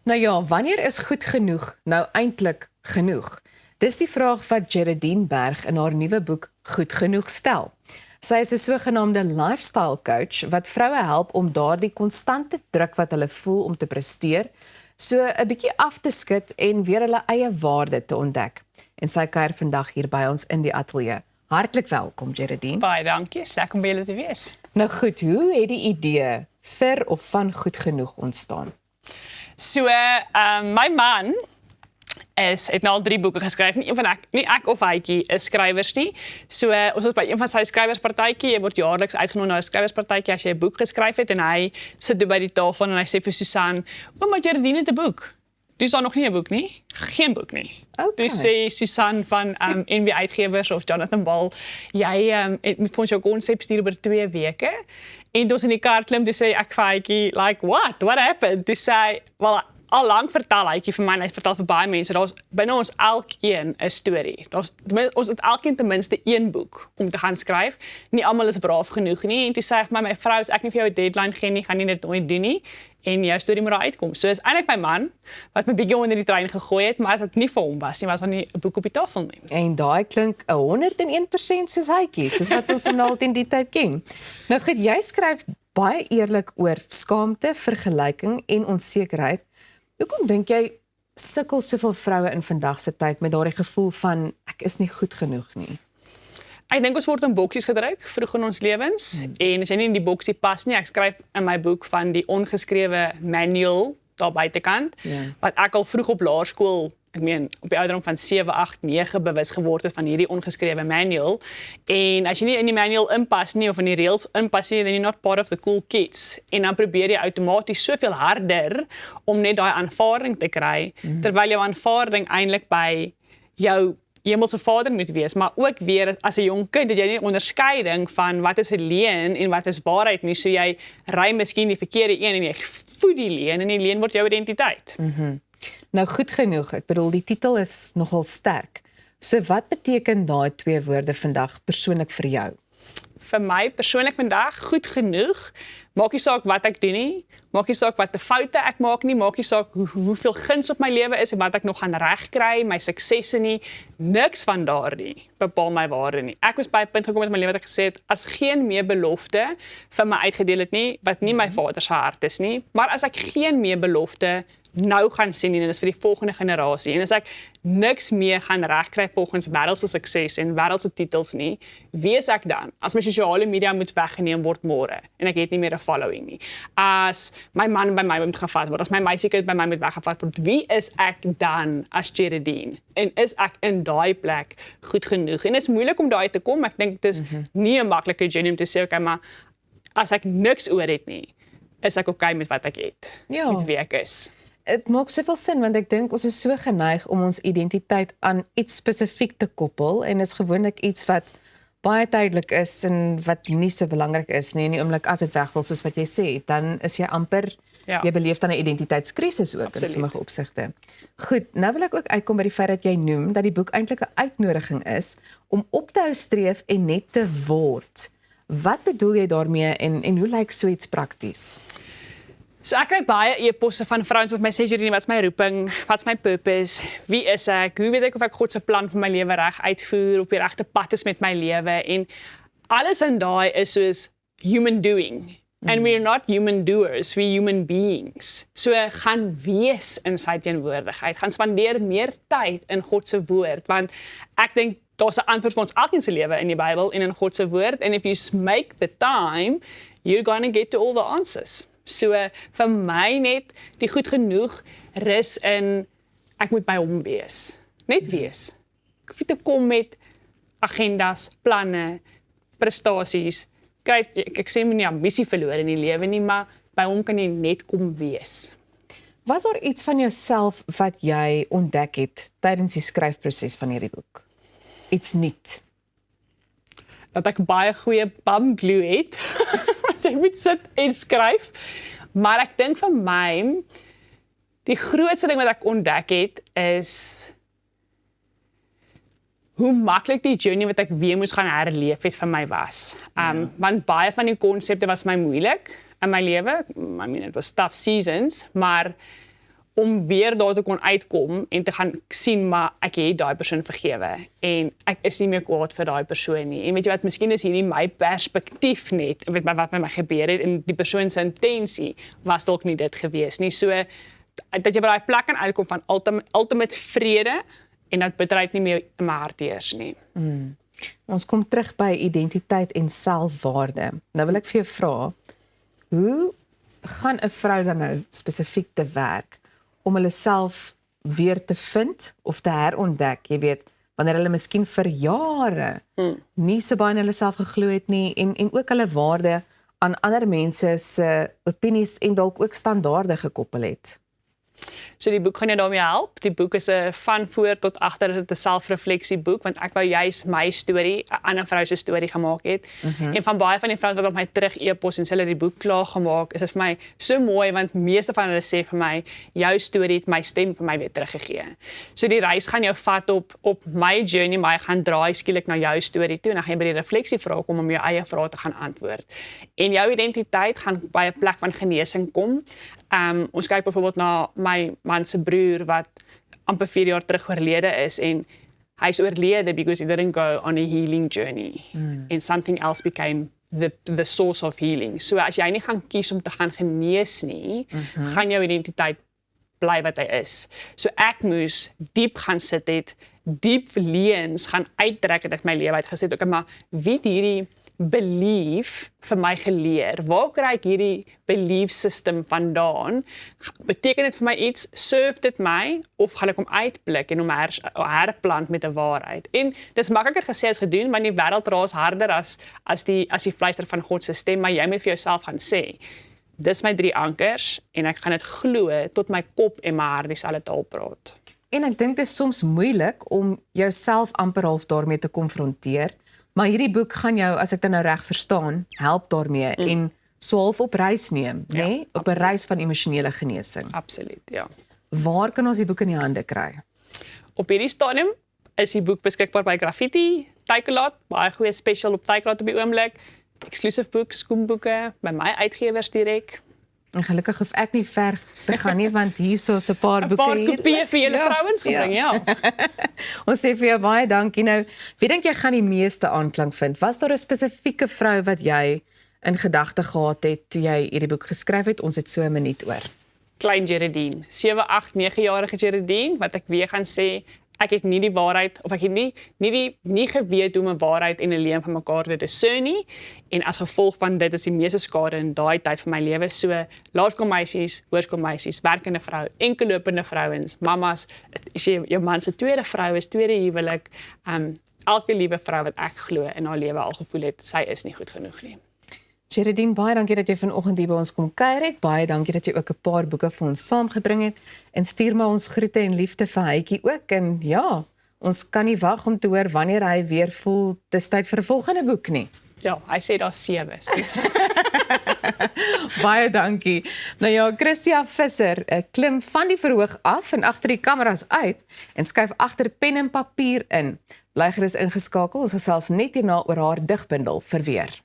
Nou ja, wanneer is goed genoeg nou eintlik genoeg? Dis die vraag wat Geraldine Berg in haar nuwe boek Goed Genoeg stel. Sy is 'n sogenaamde lifestyle coach wat vroue help om daardie konstante druk wat hulle voel om te presteer, so 'n bietjie af te skud en weer hulle eie waarde te ontdek. En sy kuier vandag hier by ons in die ateljee. Hartlik welkom, Geraldine. Baie dankie, is lekker om by julle te wees. Nou goed, hoe het die idee vir of van Goed Genoeg ontstaan? So, my man het nou al 3 boeke geskryf. Nie ek of hytjie is skrywers nie. So, ons was by een van sy skrywerspartytjie. Jy word jaarliks uitgenooi na 'n skrywerspartytjie as jy 'n boek geskryf het en hy sit by die tafel en hy sê vir Susan, "Maar Geraldine het 'n boek." Dis daar nog nie 'n boek nie. Geen boek nie. Okay. Dus sê Susan van NW Uitgewers of Jonathan Ball, jy moet vir ons jou konsep stuur oor 2 weke. En toe ons in die kar klim, toe sê ek vir hytjie, like, what happened? Toe sê, well, al lank vertel hytjie vir my, en hy vertel vir baie mense, daar's binne ons elkeen 'n storie. Ons het elkeen ten minste 1 boek om te gaan skryf. Nie almal is braaf genoeg nie. En toe sê hy vir my vrou, as ek nie vir jou 'n deadline gee nie, gaan nie dit nooit doen nie. En jou storie moet daar uitkom. So is eintlik my man wat my bietjie onder die trein gegooi het, maar as dit nie vir hom was nie, was daar nie 'n boek op die tafel nie. En daai klink 101% soos hytjie, soos wat ons hom al in die tyd ken. Nou goed, jy skryf baie eerlik oor skaamte, vergelyking en onsekerheid. Hoekom dink jy sukkel soveel vroue in vandag se tyd met daardie gevoel van ek is nie goed genoeg nie? Ek dink ons word in boksies gedruk vroeg in ons lewens en as jy nie in die boksie pas nie, ek skryf in my boek van die ongeskrewe manual daar buitekant, wat ek al vroeg op laerskool, ek meen op die ouderdom van 7, 8, 9 bewus geword het van hierdie ongeskrewe manual. En as jy nie in die manual inpas nie of in die reëls inpas nie, then you're not part of the cool kids. En dan probeer jy outomaties soveel harder om net daai aanvaarding te kry, terwyl jou aanvaarding eintlik by jou hemelse Vader moet wees, maar ook weer as 'n jong kind het jy nie onderskeiding van wat is 'n leuen en wat is waarheid nie, so jy ry miskien die verkeerde een en jy voed die leuen en die leuen word jou identiteit. Nou goed genoeg, ek bedoel die titel is nogal sterk. So wat beteken daai 2 woorde vandag persoonlik vir jou? Vir my persoonlik vandag goed genoeg. Maak nie saak wat ek doen nie, maak nie saak wat 'n foute ek maak nie, maak nie saak hoeveel guns op my lewe is en wat ek nog gaan regkry, my suksesse nie, niks van daardie bepaal my waarde nie. Ek was by 'n punt gekom in my lewe wat ek gesê het, as geen meer belofte vir my uitgedeel het nie, wat nie my Vader se hart is nie, maar as ek geen meer belofte nou gaan sien en dit is vir die volgende generasie. En as ek niks meer gaan regkry volgens wêreldse sukses en wêreldse titels nie, wie is ek dan? As my sosiale media moet weggeneem word môre en ek het nie meer 'n following nie. As my man by my moet gevat word, as my meisiekind by my moet weggevat word, wie is ek dan as Geraldine? En is ek in daai plek goed genoeg? En dit is moeilik om daai te kom. Ek dink dit is nie 'n maklike journey om te sê, okay, maar as ek niks oor het nie, is ek okay met wat ek het, met wie ek is. Dit maak soveel sin, want ek dink ons is so geneig om ons identiteit aan iets spesifiek te koppel en is gewoonlik iets wat baie tydelik is en wat nie so belangrik is nie. In die oomblik as dit wegval, soos wat jy sê, dan is jy amper, jy beleef dan 'n identiteitskrisis ook in sommige opsigte. Goed, nou wil ek ook uitkom by die feit dat jy noem dat die boek eintlik 'n uitnodiging is om op te hou streef en net te word. Wat bedoel jy daarmee en hoe lyk so iets prakties? So ek kry baie e-posse van vrouens wat my sê, Geraldine, wat's my roeping, wat's my purpose, wie is ek, hoe weet ek of ek God se plan vir my lewe reg uitvoer, op die regte pad is met my lewe, en alles in daai is soos human doing, and we're not human doers, we're human beings. So gaan wees in sy teenwoordigheid, gaan spandeer meer tyd in God se woord, want ek dink daar's 'n antwoord vir ons elkeen se lewe in die Bybel en in God se woord, and if you make the time, you're gonna get to all the answers. So vir my net die goed genoeg rus in ek moet by hom wees. Net wees. Ek hoef nie te kom met agendas, planne, prestasies. Kyk, ek sê moenie ambisie verloor in die lewe nie, maar by hom kan jy net kom wees. Was daar iets van jouself wat jy ontdek het tydens die skryfproses van hierdie boek? Iets nuut? Dat ek baie goeie bum glue het. Jy moet sit en skryf. Maar ek dink vir my, die grootste ding wat ek ontdek het, is hoe maklik die journey wat ek weer moes gaan herleef het vir my was. Want baie van die konsepte was my moeilik in my lewe. I mean, it was tough seasons, maar om weer daar te kon uitkom en te gaan sien maar ek het daai persoon vergewe en ek is nie meer kwaad vir daai persoon nie. En weet jy wat, miskien is hierdie my perspektief net, weet wat met my gebeur het en die persoon se intensie was dalk nie dit gewees nie. So dat jy by daai plek kan uitkom van ultimate vrede en dat bitterheid nie meer in my hart heers nie. Ons kom terug by identiteit en selfwaarde. Nou wil ek vir jou vra, hoe gaan 'n vrou dan nou spesifiek te werk om hulle self weer te vind of te herontdek, jy weet, wanneer hulle miskien vir jare nie so baie in hulle self geglo het nie en ook hulle waarde aan ander mense se opinies en dalk ook standaarde gekoppel het. So die boek gaan jou daarmee help. Die boek is 'n van voor tot agter, is dit 'n selfrefleksieboek want ek wou juis my storie, 'n ander vrou se storie gemaak het. En van baie van die vrouens wat op my terug e-pos en hulle die boek klaar gemaak, is dit vir my so mooi want meeste van hulle sê vir my jou storie het my stem vir my weer teruggegee. So die reis gaan jou vat op my journey, maar jy gaan draai skielik na jou storie toe en dan gaan jy by die refleksievrae kom om jou eie vrae te gaan antwoord. En jou identiteit gaan by 'n plek van genesing kom. Ons kyk byvoorbeeld na my man se broer wat amper 4 jaar terug oorlede is en hy's oorlede because he didn't go on a healing journey and something else became the source of healing. So as jy nie gaan kies om te gaan genees nie, gaan jou identiteit bly wat hy is. So ek moes diep gaan sit het, diep leuns gaan uittrek het uit my lewe uitgesit. Okay, maar wie het hierdie belief vir my geleer? Waar kry ek hierdie belief system vandaan? Beteken dit vir my iets? Serve dit my? Of gaan ek hom uitblik en hom herplant met 'n waarheid? En dis makliker gesê as gedoen, want die wêreld raas harder as die fluister van God se stem, maar jy moet vir jouself gaan sê, dis my 3 ankers en ek gaan dit glo tot my kop en my hart dieselfde taal praat. En ek dink dit is soms moeilik om jouself amper half daarmee te konfronteer. Maar hierdie boek gaan jou, as ek dit nou reg verstaan, help daarmee en so half op reis neem, Ja, nê? Op 'n reis van emosionele genesing. Absoluut, ja. Waar kan ons die boek in die hande kry? Op hierdie stadium is die boek beskikbaar by Graffiti, Takealot, baie goeie special op Takealot op die oomblik, exclusive boek, skoenboeke, by my uitgewers direk. En gelukkig hoef ek nie ver te gaan nie, want hierso is 'n paar boeke 'n paar hier. kopieë vir julle vrouens gebring, ja. Ons sê vir jou baie dankie. Nou, wie dink jy gaan die meeste aanklank vind? Was daar 'n spesifieke vrou wat jy in gedagte gehad het toe jy hierdie boek geskryf het? Ons het so 'n minuut oor. Klein Geraldine, 7, 8, 9-jarige Geraldine, wat ek weer gaan sê, ek het nie die waarheid, of ek het nie geweet hoe 'n waarheid en 'n leuen van mekaar te discern nie, en as gevolg van dit is die meeste skade in daai tyd van my lewe, so laerskoolmeisies, hoërskoolmeisies, werkende vrou, enkellopende vrouens, mamas, as jy jou man se tweede vrou is, tweede huwelik, elke liewe vrou wat ek glo in haar lewe al gevoel het, sy is nie goed genoeg nie. Geraldine, baie dankie dat jy vanoggend hier by ons kom kuier het. Baie dankie dat jy ook 'n paar boeke vir ons saamgebring het. En stuur maar ons groete en liefde vir Hytjie ook. En ja, ons kan nie wag om te hoor wanneer hy weer voel dis tyd vir 'n volgende boek nie. Ja, hy sê daar's 7. So. Baie dankie. Nou ja, Christia Visser klim van die verhoog af en agter die kameras uit en skuif agter pen en papier in. Bly gerus ingeskakel. Ons gesels net hierna oor haar digbundel Verweer.